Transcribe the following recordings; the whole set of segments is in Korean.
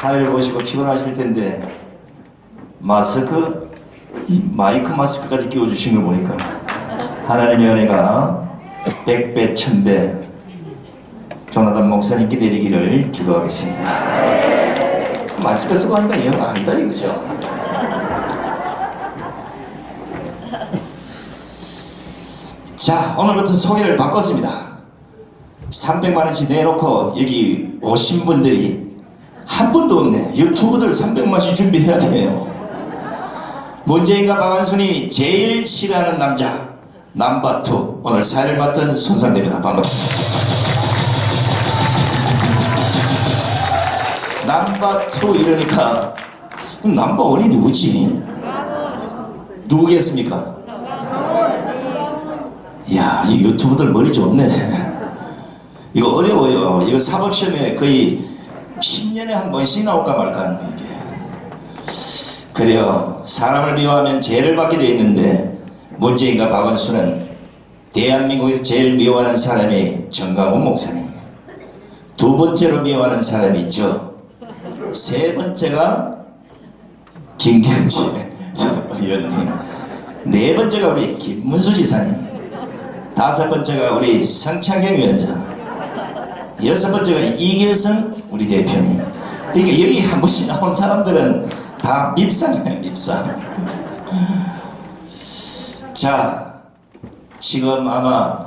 사회를 보시고 피곤하실 텐데 마스크, 이 마이크 마스크까지 끼워주신 걸 보니까 하나님의 은혜가 100배, 1000배 조나단 목사님께 내리기를 기도하겠습니다. 마스크 쓰고 하니까 영 아니다 이거죠. 자, 오늘부터 소개를 바꿨습니다. 300만원씩 내놓고 여기 오신 분들이 한 분도 없네. 유튜브들 300만원씩 준비해야 돼요. 문재인과 박한순이 제일 싫어하는 남자 넘버2 오늘 사회를 맡은 손상대입니다. 반갑습니다. 넘버2 이러니까 넘버1이 누구지? 누구겠습니까? 이야, 이 유튜브들 머리 좋네. 이거 어려워요. 이거 사법시험에 거의 10년에 한 번씩 나올까 말까 하는 거 이게. 그래요. 사람을 미워하면 죄를 받게 되어 있는데 문재인과 박원순은 대한민국에서 제일 미워하는 사람이 정강훈 목사님, 두 번째로 미워하는 사람이 있죠. 세 번째가 김경재 의원님, 네 번째가 우리 김문수 지사님, 다섯 번째가 우리 성창경 위원장, 여섯 번째가 이계성 우리 대표님. 그러니까 여기 한 번씩 나온 사람들은 다 밉상이에요, 밉상. 자, 지금 아마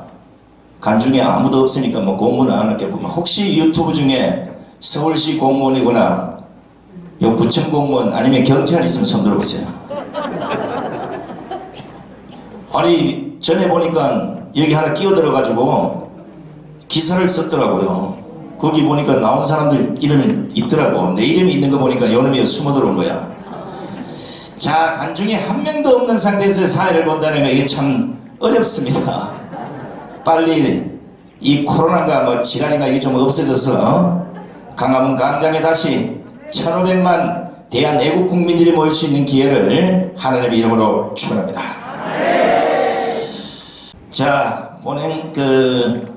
간중에 아무도 없으니까 뭐 공무는 안 했겠구만. 혹시 유튜브 중에 서울시 공무원이거나 요 구청 공무원 아니면 경찰 있으면 손 들어보세요. 아니, 전에 보니까 여기 하나 끼어들어가지고 기사를 썼더라고요. 거기 보니까 나온 사람들 이름이 있더라고. 내 이름이 있는 거 보니까 요놈이 숨어 들어온 거야. 자, 간중에 한 명도 없는 상태에서 사회를 본다는 거 이게 참 어렵습니다. 빨리 이 코로나가 뭐 질환인가 이게 좀 없어져서 강화문 광장에 다시 1500만 대한 애국 국민들이 모일 수 있는 기회를 하나님의 이름으로 축원합니다. 자, 오늘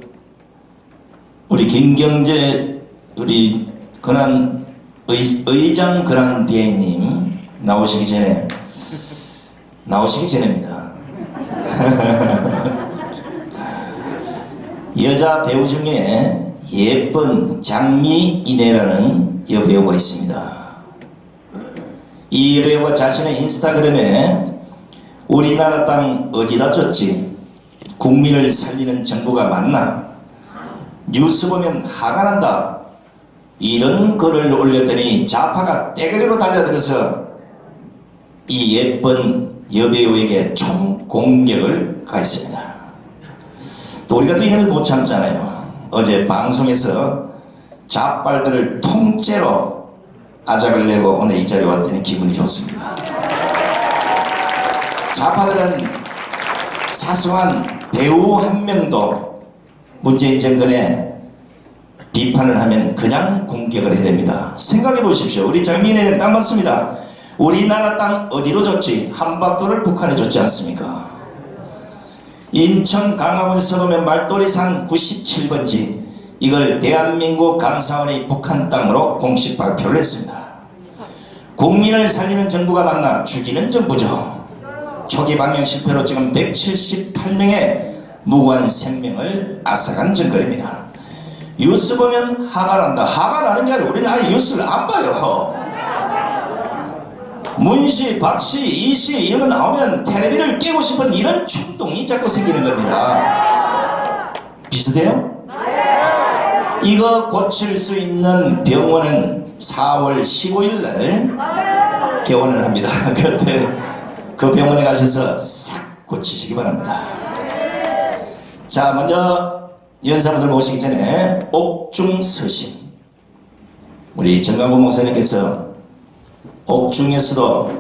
우리 김경재 우리 근한 의장 근한 대행님 나오시기 전에입니다. 여자 배우 중에 예쁜 장미이네라는 여배우가 있습니다. 이 여배우가 자신의 인스타그램에 우리나라 땅 어디다 줬지? 국민을 살리는 정부가 맞나? 뉴스 보면 화가 난다. 이런 글을 올렸더니 좌파가 떼거리로 달려들어서 이 예쁜 여배우에게 총공격을 가했습니다. 또 우리가 또 이런 걸 못 참잖아요. 어제 방송에서 좌빨들을 통째로 아작을 내고 오늘 이 자리에 왔더니 기분이 좋습니다. 좌파들은 사소한 배우 한 명도 문재인 정권에 비판을 하면 그냥 공격을 해야 됩니다. 생각해 보십시오. 우리 장미인의 땅 맞습니다. 우리나라 땅 어디로 줬지? 한박도를 북한에 줬지 않습니까? 인천 강화문에서 보면 말도리산 97번지 이걸 대한민국 감사원이 북한 땅으로 공식 발표를 했습니다. 국민을 살리는 정부가 맞나? 죽이는 정부죠. 초기 방역 실패로 지금 178명의 무고한 생명을 앗아간 정권입니다. 뉴스 보면 화가 난다. 화가 나는 게 아니라 우리는 아예 뉴스를 안 봐요. 문씨, 박씨, 이씨 이런 거 나오면 텔레비를 깨고 싶은 이런 충동이 자꾸 생기는 겁니다. 비슷해요? 이거 고칠 수 있는 병원은 4월 15일 날 개원을 합니다. 그때 그 병원에 가셔서 싹 고치시기 바랍니다. 자, 먼저 연사분들 모시기 전에 옥중서신 우리 정강훈 목사님께서 옥중에서도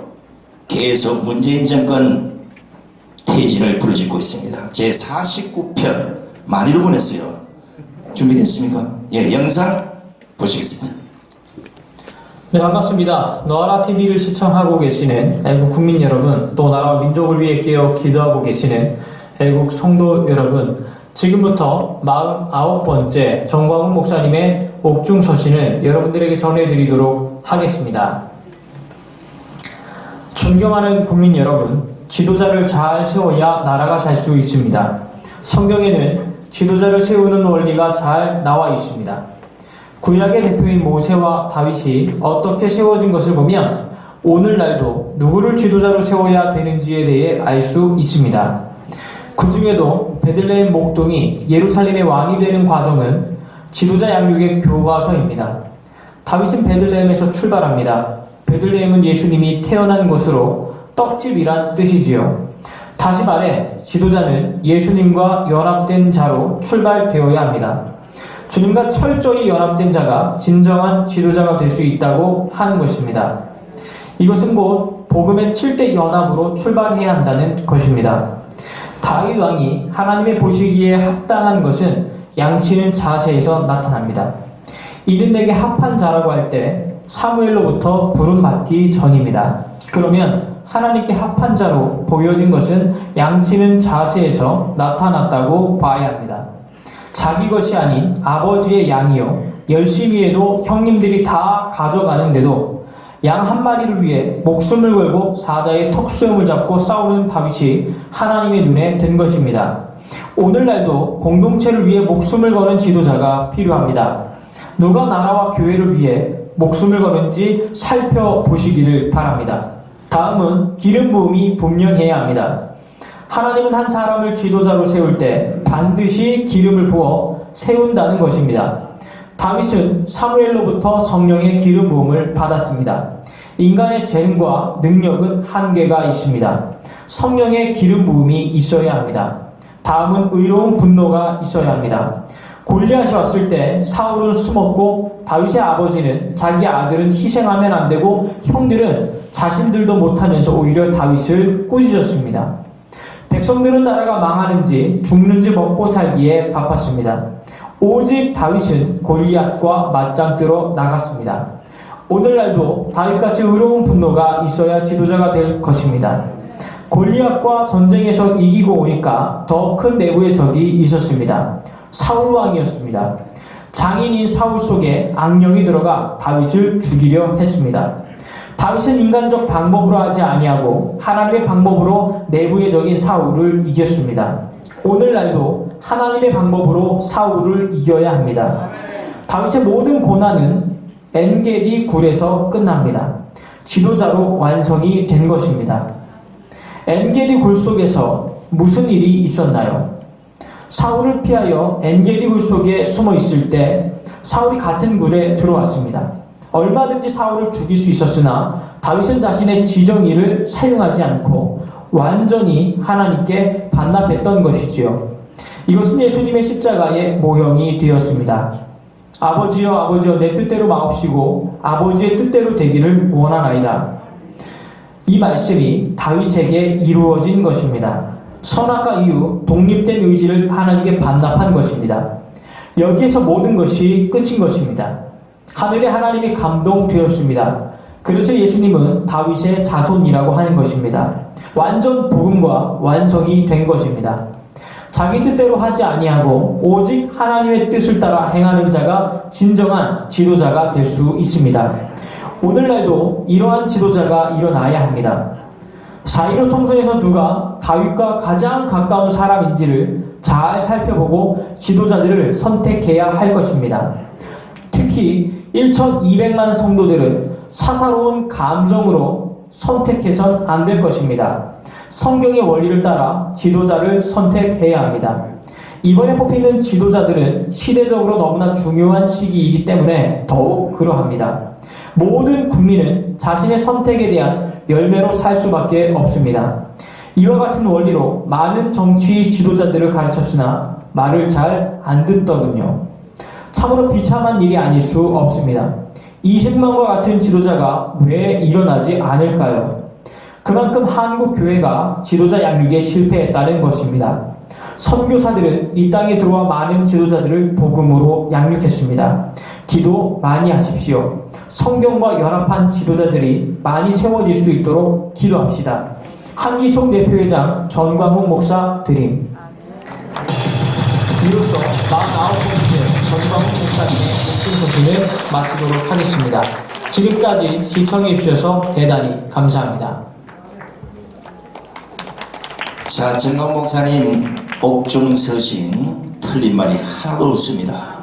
계속 문재인 정권 퇴진을 부르짖고 있습니다. 제 49편 많이도 보냈어요. 준비됐습니까? 예, 영상 보시겠습니다. 네, 반갑습니다. 너아라 TV를 시청하고 계시는 애국 국민 여러분, 또 나라와 민족을 위해 깨어 기도하고 계시는 애국 성도 여러분, 지금부터 49번째 정광훈 목사님의 옥중서신을 여러분들에게 전해드리도록 하겠습니다. 존경하는 국민 여러분, 지도자를 잘 세워야 나라가 살 수 있습니다. 성경에는 지도자를 세우는 원리가 잘 나와 있습니다. 구약의 대표인 모세와 다윗이 어떻게 세워진 것을 보면 오늘날도 누구를 지도자로 세워야 되는지에 대해 알 수 있습니다. 그 중에도 베들레헴 목동이 예루살렘의 왕이 되는 과정은 지도자 양육의 교과서입니다. 다윗은 베들레헴에서 출발합니다. 베들레헴은 예수님이 태어난 곳으로 떡집이란 뜻이지요. 다시 말해 지도자는 예수님과 연합된 자로 출발되어야 합니다. 주님과 철저히 연합된 자가 진정한 지도자가 될 수 있다고 하는 것입니다. 이것은 곧 복음의 7대 연합으로 출발해야 한다는 것입니다. 다윗 왕이 하나님의 보시기에 합당한 것은 양치는 자세에서 나타납니다. 이는 내게 합한 자라고 할 때 사무엘로부터 부름받기 전입니다. 그러면 하나님께 합한 자로 보여진 것은 양치는 자세에서 나타났다고 봐야 합니다. 자기 것이 아닌 아버지의 양이요 열심히 해도 형님들이 다 가져가는데도 양 한 마리를 위해 목숨을 걸고 사자의 턱수염을 잡고 싸우는 다윗이 하나님의 눈에 든 것입니다. 오늘날도 공동체를 위해 목숨을 거는 지도자가 필요합니다. 누가 나라와 교회를 위해 목숨을 거는지 살펴보시기를 바랍니다. 다음은 기름 부음이 분명해야 합니다. 하나님은 한 사람을 지도자로 세울 때 반드시 기름을 부어 세운다는 것입니다. 다윗은 사무엘로부터 성령의 기름 부음을 받았습니다. 인간의 재능과 능력은 한계가 있습니다. 성령의 기름 부음이 있어야 합니다. 다음은 의로운 분노가 있어야 합니다. 골리앗이 왔을 때 사울은 숨었고 다윗의 아버지는 자기 아들은 희생하면 안 되고 형들은 자신들도 못하면서 오히려 다윗을 꾸짖었습니다. 백성들은 나라가 망하는지 죽는지 먹고 살기에 바빴습니다. 오직 다윗은 골리앗과 맞짱 뜨러 나갔습니다. 오늘날도 다윗같이 의로운 분노가 있어야 지도자가 될 것입니다. 골리앗과 전쟁에서 이기고 오니까 더 큰 내부의 적이 있었습니다. 사울 왕이었습니다. 장인인 사울 속에 악령이 들어가 다윗을 죽이려 했습니다. 다윗은 인간적 방법으로 하지 아니하고 하나님의 방법으로 내부의 적인 사울을 이겼습니다. 오늘날도 하나님의 방법으로 사울을 이겨야 합니다. 다윗의 모든 고난은 엔게디 굴에서 끝납니다. 지도자로 완성이 된 것입니다. 엔게디 굴 속에서 무슨 일이 있었나요? 사울을 피하여 엔게디 굴 속에 숨어 있을 때 사울이 같은 굴에 들어왔습니다. 얼마든지 사울을 죽일 수 있었으나 다윗은 자신의 지정의를 사용하지 않고 완전히 하나님께 반납했던 것이지요. 이것은 예수님의 십자가의 모형이 되었습니다. 아버지여 아버지여 내 뜻대로 마옵시고 아버지의 뜻대로 되기를 원하나이다. 이 말씀이 다윗에게 이루어진 것입니다. 선악과 이후 독립된 의지를 하나님께 반납한 것입니다. 여기에서 모든 것이 끝인 것입니다. 하늘에 하나님이 감동되었습니다. 그래서 예수님은 다윗의 자손이라고 하는 것입니다. 완전 복음과 완성이 된 것입니다. 자기 뜻대로 하지 아니하고 오직 하나님의 뜻을 따라 행하는 자가 진정한 지도자가 될 수 있습니다. 오늘날도 이러한 지도자가 일어나야 합니다. 4.15 총선에서 누가 다윗과 가장 가까운 사람인지를 잘 살펴보고 지도자들을 선택해야 할 것입니다. 특히 1,200만 성도들은 사사로운 감정으로 선택해선 안 될 것입니다. 성경의 원리를 따라 지도자를 선택해야 합니다. 이번에 뽑히는 지도자들은 시대적으로 너무나 중요한 시기이기 때문에 더욱 그러합니다. 모든 국민은 자신의 선택에 대한 열매로 살 수밖에 없습니다. 이와 같은 원리로 많은 정치 지도자들을 가르쳤으나 말을 잘 안 듣더군요. 참으로 비참한 일이 아닐 수 없습니다. 이승만과 같은 지도자가 왜 일어나지 않을까요? 그만큼 한국 교회가 지도자 양육에 실패했다는 것입니다. 선교사들은 이 땅에 들어와 많은 지도자들을 복음으로 양육했습니다. 기도 많이 하십시오. 성경과 연합한 지도자들이 많이 세워질 수 있도록 기도합시다. 한기총 대표회장 전광훈 목사 드림. 이로써 49번째 전광훈 목사 목사님의 묵신 소식을 마치도록 하겠습니다. 지금까지 시청해 주셔서 대단히 감사합니다. 자, 정강 목사님 옥중서신 틀린 말이 하나도 없습니다.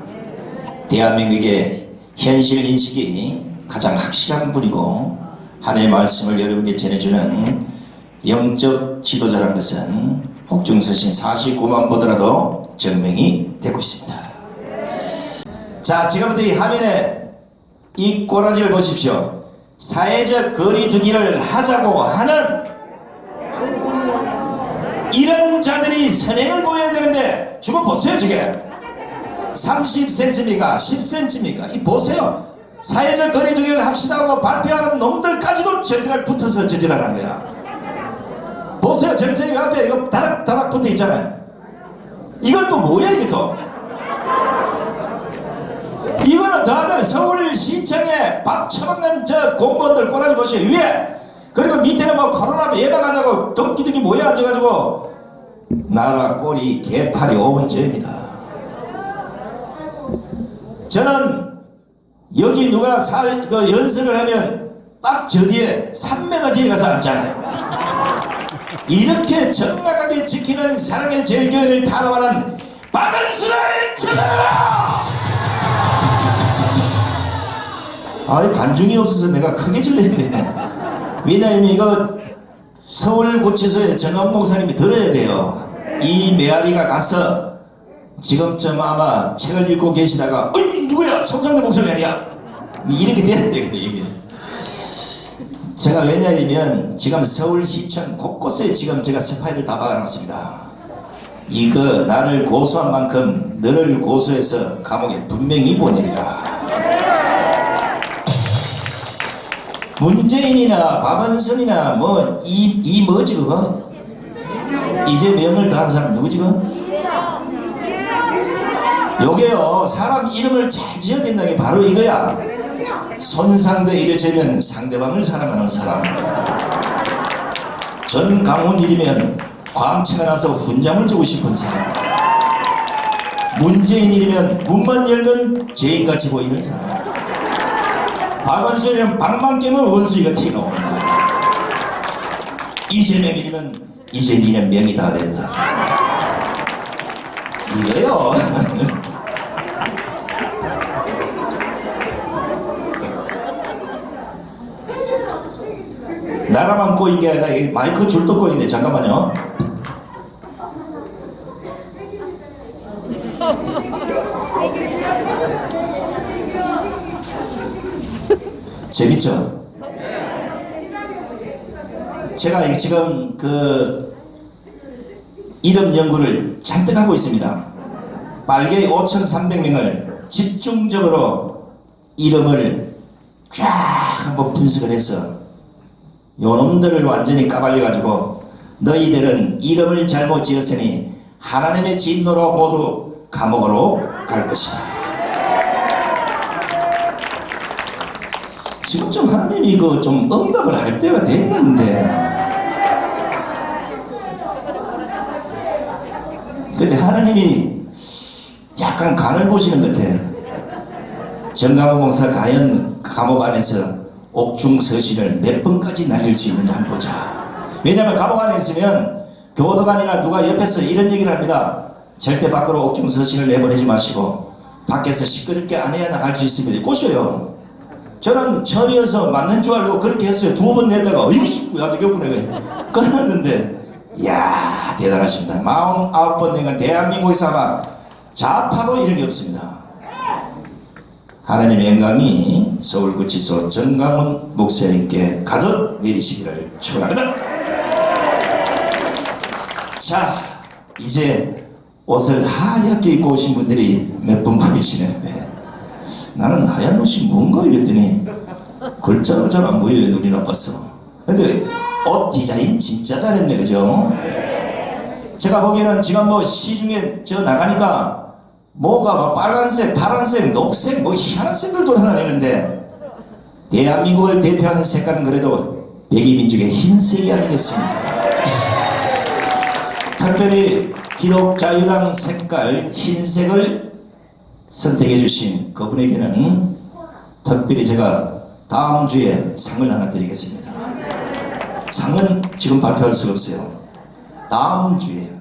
대한민국의 현실 인식이 가장 확실한 분이고 하나님의 말씀을 여러분께 전해주는 영적 지도자라는 것은 옥중서신 49만 보더라도 증명이 되고 있습니다. 자, 지금부터 이 화면에 이 꼬라지를 보십시오. 사회적 거리두기를 하자고 하는 이런 자들이 선행을 보여야 되는데 주고 보세요. 저게 30cm입니까 10cm입니까? 이 보세요. 사회적 거리두기를 합시다 하고 발표하는 놈들까지도 저지랄 붙어서 저지랄한 거야. 보세요. 정세님 앞에 이거 다닥다닥 붙어 있잖아요. 이것도 뭐야 이게 또. 이거는 더하더니 서울시청에 밥 처먹는 저 공무원들 꼬라지 보시오. 위에. 그리고 밑에는 뭐 코로나 예방하자고 덩기둥이 모여 앉아가지고 나라 꼴이 개팔이 5분 죄입니다. 저는 여기 누가 연설을 하면 딱 저 뒤에 3m 뒤에 가서 앉잖아요. 이렇게 정확하게 지키는 사랑의 제일교회를 탄압하는 박은수를 쳐다라! 아이 관중이 없어서 내가 크게 질렀네. 왜냐하면 이거 서울구치소에 정강 목사님이 들어야 돼요. 이 메아리가 가서 지금쯤 아마 책을 읽고 계시다가 어이 누구야? 송상대 목사님 아니야? 이렇게 돼야 되거든요. 이게. 제가 왜냐하면 지금 서울시청 곳곳에 지금 제가 스파이를 다 박아놨습니다. 이거 나를 고소한 만큼 너를 고소해서 감옥에 분명히 보내리라. 문재인이나 박원순이나 뭐 이 뭐지 그거? 이재명을 다한 사람 누구지 그거? 요게요 사람 이름을 잘 지어야 된다는 게 바로 이거야. 손상대 이래지면 상대방을 사랑하는 사람. 전강훈일이면 광채가 나서 훈장을 주고 싶은 사람. 문재인이면 문만 열면 죄인같이 보이는 사람. 박원순이는 방만 깨면 원수이가 튀어나오는 거야. 이재명이면 이제 니는 명이 다 됐다. 이거요. 나라만 꼬인 게 아니라 마이크 줄도 꼬이네. 잠깐만요. 재밌죠? 제가 지금 그 이름 연구를 잔뜩 하고 있습니다. 빨개 5,300명을 집중적으로 이름을 쫙 한번 분석을 해서 요놈들을 완전히 까발려가지고 너희들은 이름을 잘못 지었으니 하나님의 진노로 모두 감옥으로 갈 것이다. 지금 좀 하나님이 이거 좀 응답을 할 때가 됐는데 근데 하나님이 약간 간을 보시는 것 같아요. 정강훈 목사 과연 감옥 안에서 옥중서신을 몇 번까지 날릴 수 있는지 한번 보자. 왜냐하면 감옥 안에 있으면 교도관이나 누가 옆에서 이런 얘기를 합니다. 절대 밖으로 옥중서신을 내보내지 마시고 밖에서 시끄럽게 안 해야 나갈 수 있습니다. 꼬셔요. 저는 처음이어서 맞는 줄 알고 그렇게 했어요. 2번 내다가 어이씨 나도 격분해 끊었는데 이야 대단하십니다. 49번 된 건 대한민국에서 아마 좌파도 이런 게 없습니다. 하나님의 영광이 서울구치소 정강훈 목사님께 가득 내리시기를 축원합니다. 자 이제 옷을 하얗게 입고 오신 분들이 몇 분 보이시는데 나는 하얀 옷이 뭔가 이랬더니 글자가 잘 안 보여요. 눈이 나빴어. 근데 옷 디자인 진짜 잘했네. 그죠? 제가 보기에는 지금 뭐 시중에 저 나가니까 뭐가 막 빨간색, 파란색, 녹색 뭐 희한한 색들도 하나 내는데 대한민국을 대표하는 색깔은 그래도 백이민족의 흰색이 아니겠습니까? 특별히 기독자유당 색깔 흰색을 선택해 주신 그분에게는 특별히 제가 다음 주에 상을 하나 드리겠습니다. 상은 지금 발표할 수가 없어요. 다음 주에